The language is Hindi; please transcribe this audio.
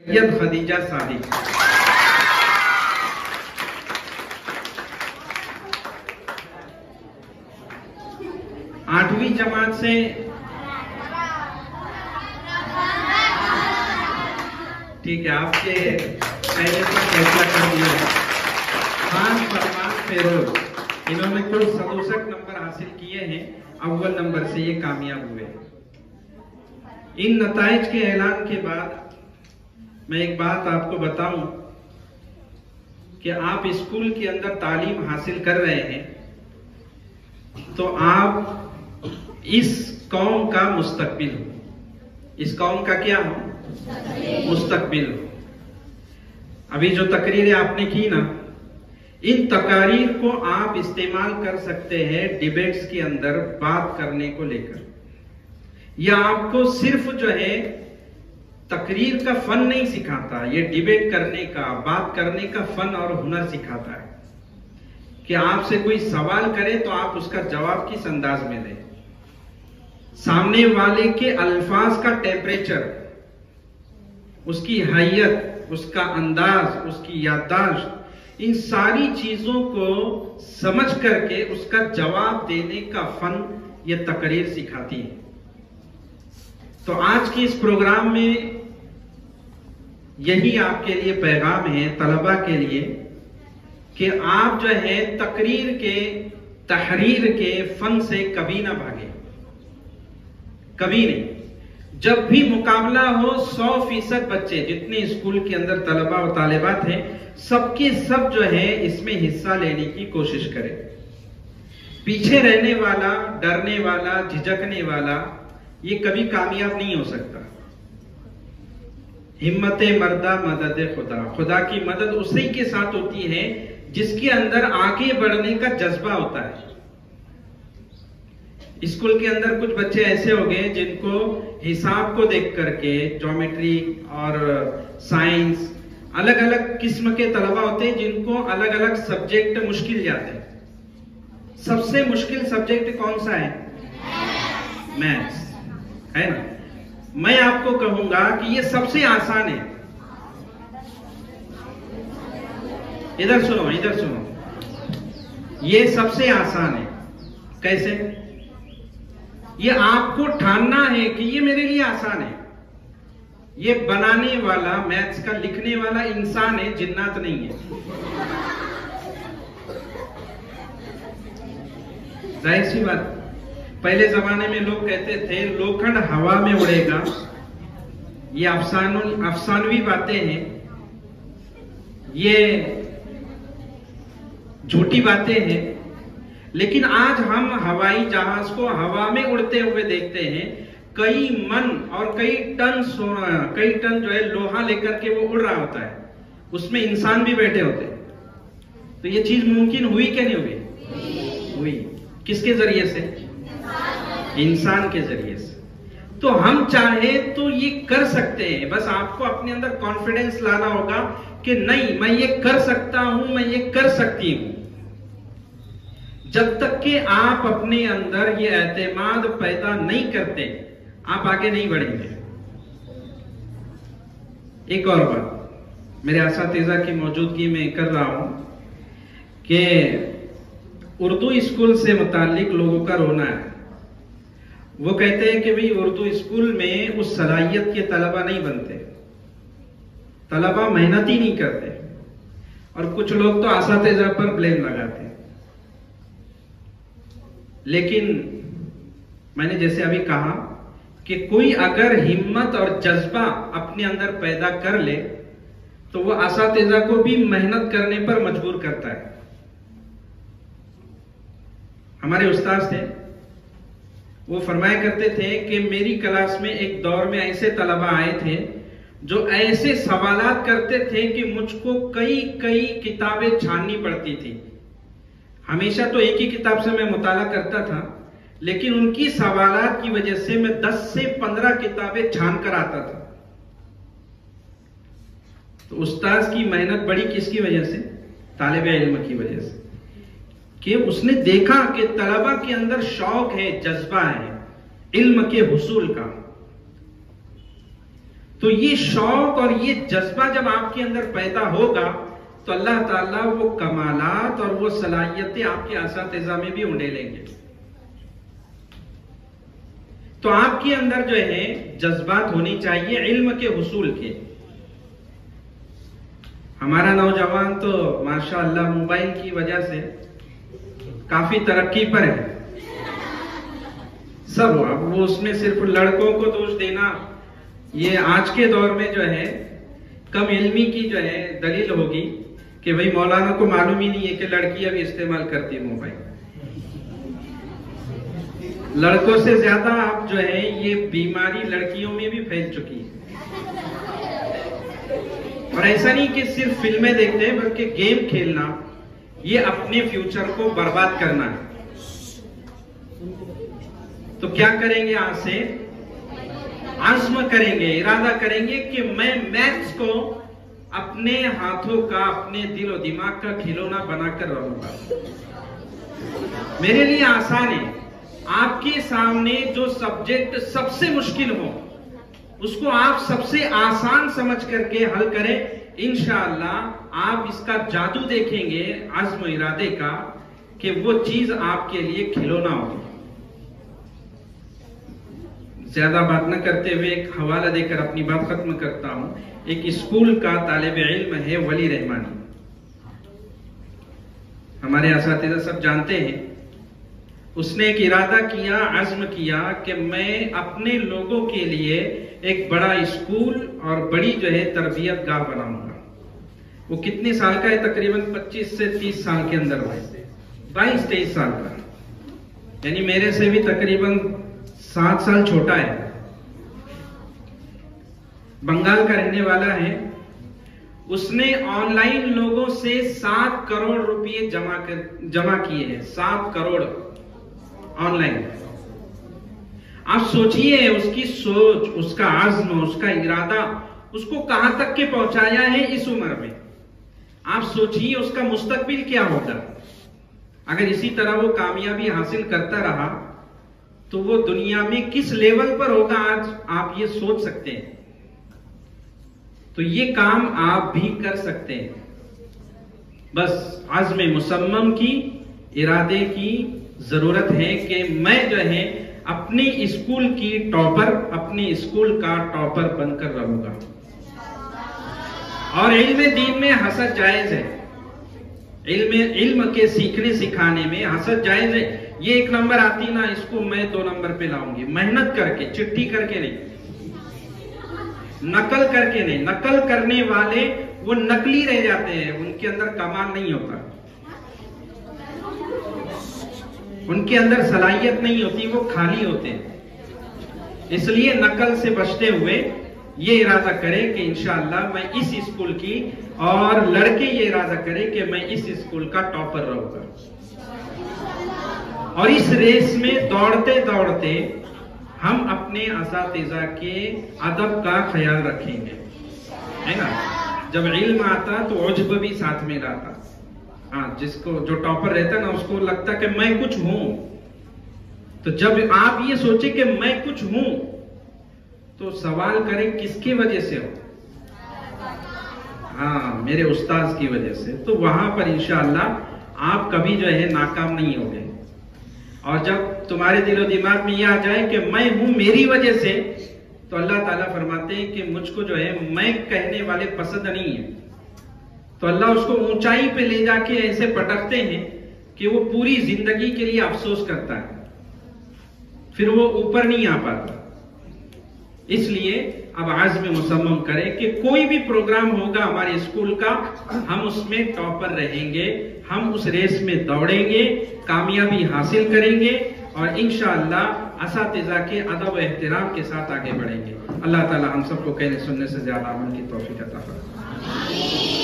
सैयद खदीजा सादिक। आठवीं जमात से ठीक है, आपके पहले तो फैसला कर दिया। खान फरमान फेरोज, इन्होंने कुल 67 नंबर हासिल किए हैं, अव्वल नंबर से ये कामयाब हुए। इन नताइज के ऐलान के बाद मैं एक बात आपको बताऊं कि आप स्कूल के अंदर तालीम हासिल कर रहे हैं तो आप इस कौम का मुस्तकबिल हो। इस कौम का क्या हो? मुस्तकबिल हो। अभी जो तकरीरें आपने की ना, इन तकारीर को आप इस्तेमाल कर सकते हैं डिबेट्स के अंदर बात करने को लेकर। यह आपको सिर्फ जो है तकरीर का फन नहीं सिखाता, ये डिबेट करने का, बात करने का फन और हुनर सिखाता है कि आपसे कोई सवाल करे तो आप उसका जवाब किस अंदाज में दें, सामने वाले के अल्फाज का टेम्परेचर, उसकी हैयत, उसका अंदाज, उसकी याददाश्त, इन सारी चीजों को समझ करके उसका जवाब देने का फन ये तकरीर सिखाती है। तो आज के इस प्रोग्राम में यही आपके लिए पैगाम है तलबा के लिए कि आप जो है तकरीर के, तहरीर के फन से कभी ना भागे, कभी नहीं। जब भी मुकाबला हो 100% बच्चे जितने स्कूल के अंदर तलबा और तालिबात हैं, सबके सब जो है इसमें हिस्सा लेने की कोशिश करें। पीछे रहने वाला, डरने वाला, झिझकने वाला ये कभी कामयाब नहीं हो सकता। हिम्मत मर्दा मदद खुदा, खुदा की मदद उसी के साथ होती है जिसके अंदर आगे बढ़ने का जज्बा होता है। स्कूल के अंदर कुछ बच्चे ऐसे हो गए जिनको हिसाब को देख करके, ज्योमेट्री और साइंस, अलग अलग किस्म के तलबा होते हैं जिनको अलग अलग सब्जेक्ट मुश्किल जाते हैं। सबसे मुश्किल सब्जेक्ट कौन सा है? मैथ्स, है ना। मैं आपको कहूंगा कि ये सबसे आसान है। इधर सुनो, इधर सुनो, ये सबसे आसान है। कैसे? ये आपको ठानना है कि ये मेरे लिए आसान है। ये बनाने वाला, मैथ्स का लिखने वाला इंसान है, जिन्नात नहीं है। जाहिर सी बात, पहले जमाने में लोग कहते थे लोखंड हवा में उड़ेगा। ये अफसानवी बातें हैं, ये झूठी बातें हैं। लेकिन आज हम हवाई जहाज को हवा में उड़ते हुए देखते हैं। कई मन और कई टन सोना, कई टन जो है लोहा लेकर के वो उड़ रहा होता है, उसमें इंसान भी बैठे होते हैं। तो ये चीज मुमकिन हुई कि नहीं हुई? हुई। किसके जरिए से? इंसान के जरिए से। तो हम चाहे तो ये कर सकते हैं, बस आपको अपने अंदर कॉन्फिडेंस लाना होगा कि नहीं, मैं ये कर सकता हूं, मैं ये कर सकती हूं। जब तक कि आप अपने अंदर ये एतमाद पैदा नहीं करते, आप आगे नहीं बढ़ेंगे। एक और बात मेरे असातिज़ा की मौजूदगी में कर रहा हूं कि उर्दू स्कूल से मुताल्लिक लोगों का रोना है। वो कहते हैं कि भाई उर्दू स्कूल में उस सलाहियत के तलबा नहीं बनते, तलबा मेहनत ही नहीं करते, और कुछ लोग तो असातिज़ा पर ब्लेम लगाते हैं। लेकिन मैंने जैसे अभी कहा कि कोई अगर हिम्मत और जज्बा अपने अंदर पैदा कर ले तो वो असातिज़ा को भी मेहनत करने पर मजबूर करता है। हमारे उस्ताद थे, वो फरमाया करते थे कि मेरी क्लास में एक दौर में ऐसे तलबा आए थे जो ऐसे सवालात करते थे कि मुझको कई कई किताबें छाननी पड़ती थी। हमेशा तो एक ही किताब से मैं मुताला करता था, लेकिन उनकी सवालात की वजह से मैं 10 से 15 किताबें छान कर आता था। तो उस्ताद की मेहनत बड़ी किसकी वजह से? तालिबे इल्म की वजह से, कि उसने देखा कि तलबा के अंदर शौक है, जज्बा है इल्म के हुसूल का। तो ये शौक और ये जज्बा जब आपके अंदर पैदा होगा तो अल्लाह ताला वो कमालात और वो सलाहियतें आपके असातिज़ा में भी उंडेलेंगे। तो आपके अंदर जो है जज्बात होनी चाहिए इल्म के हुसूल के। हमारा नौजवान तो माशाअल्लाह मोबाइल की वजह से काफी तरक्की पर है सब। अब वो उसमें सिर्फ लड़कों को दोष देना, ये आज के दौर में जो है कम इल्मी की जो है दलील होगी कि भाई मौलाना को मालूम ही नहीं है कि लड़कियां भी इस्तेमाल करती है मोबाइल। लड़कों से ज्यादा आप जो है ये बीमारी लड़कियों में भी फैल चुकी है। और ऐसा नहीं कि सिर्फ फिल्में देखते हैं, बल्कि गेम खेलना ये अपने फ्यूचर को बर्बाद करना है। तो क्या करेंगे, आज से आज़्म करेंगे, इरादा करेंगे कि मैं मैथ्स को अपने हाथों का, अपने दिल और दिमाग का खिलौना बनाकर रहूंगा। मेरे लिए आसान है। आपके सामने जो सब्जेक्ट सबसे मुश्किल हो उसको आप सबसे आसान समझ करके हल करें। इंशाअल्लाह आप इसका जादू देखेंगे आज़्म इरादे का कि वो चीज आपके लिए खिलौना होगी। ज्यादा बात न करते हुए एक हवाला देकर अपनी बात खत्म करता हूं। एक स्कूल का तालिब इल्म है वली रहमानी, हमारे असातिज़ा सब जानते हैं। उसने एक इरादा किया, अज़्म किया कि मैं अपने लोगों के लिए एक बड़ा स्कूल और बड़ी जो है तरबियत गाह बनाऊंगा। वो कितने साल का है, तकरीबन 25 से 30 साल के अंदर हुए, 22-23 साल का, यानी मेरे से भी तकरीबन 7 साल छोटा है। बंगाल का रहने वाला है। उसने ऑनलाइन लोगों से 7 करोड़ रुपए जमा किए हैं। 7 करोड़ ऑनलाइन। आप सोचिए उसकी सोच, उसका आज़्म, उसका इरादा उसको कहां तक के पहुंचाया है इस उम्र में। आप सोचिए उसका मुस्तकबिल क्या होगा। अगर इसी तरह वो कामयाबी हासिल करता रहा तो वो दुनिया में किस लेवल पर होगा, आज आप ये सोच सकते हैं। तो ये काम आप भी कर सकते हैं। बस आज़्म मुसम्मम की, इरादे की जरूरत है कि मैं जो है अपने स्कूल की टॉपर, अपने स्कूल का टॉपर बनकर रहूंगा। और इल्म दीन में हसद जायज है। इल्म के सीखने सिखाने में हसद जायज है। ये 1 नंबर आती ना, इसको मैं 2 नंबर पे लाऊंगी। मेहनत करके, चिट्ठी करके नहीं, नकल करके नहीं। नकल करने वाले वो नकली रह जाते हैं, उनके अंदर कमाल नहीं होता, उनके अंदर सलाहियत नहीं होती, वो खाली होते हैं। इसलिए नकल से बचते हुए ये इरादा करें कि इंशाअल्लाह मैं इस स्कूल की, और लड़के ये इरादा करें कि मैं इस स्कूल का टॉपर रहूंगा। और इस रेस में दौड़ते दौड़ते हम अपने असातिज़ा के अदब का ख्याल रखेंगे, है ना। जब इल्म आता तो उज्ब भी साथ में रहता। हाँ, जिसको जो टॉपर रहता ना उसको लगता कि मैं कुछ हूं। तो जब आप ये सोचे कि मैं कुछ हूं तो सवाल करें किसकी वजह से हो। हाँ, मेरे उस्ताद की वजह से। तो वहां पर इंशाअल्लाह आप कभी जो है नाकाम नहीं होंगे। और जब तुम्हारे दिलो दिमाग में ये आ जाए कि मैं हूं मेरी वजह से, तो अल्लाह ताला फरमाते हैं कि मुझको जो है मैं कहने वाले पसंद नहीं है। तो अल्लाह उसको ऊंचाई पे ले जाके ऐसे पटकते हैं कि वो पूरी जिंदगी के लिए अफसोस करता है, फिर वो ऊपर नहीं आ पाता। इसलिए अब आज़्म मुसम्मम करें कि कोई भी प्रोग्राम होगा हमारे स्कूल का, हम उसमें टॉपर रहेंगे, हम उस रेस में दौड़ेंगे, कामयाबी हासिल करेंगे और इंशाअल्लाह असातिज़ा के अदब व एहतराम के साथ आगे बढ़ेंगे। अल्लाह ताला हम सबको कहने सुनने से ज्यादा अमल की तौफीक अता फरमाए।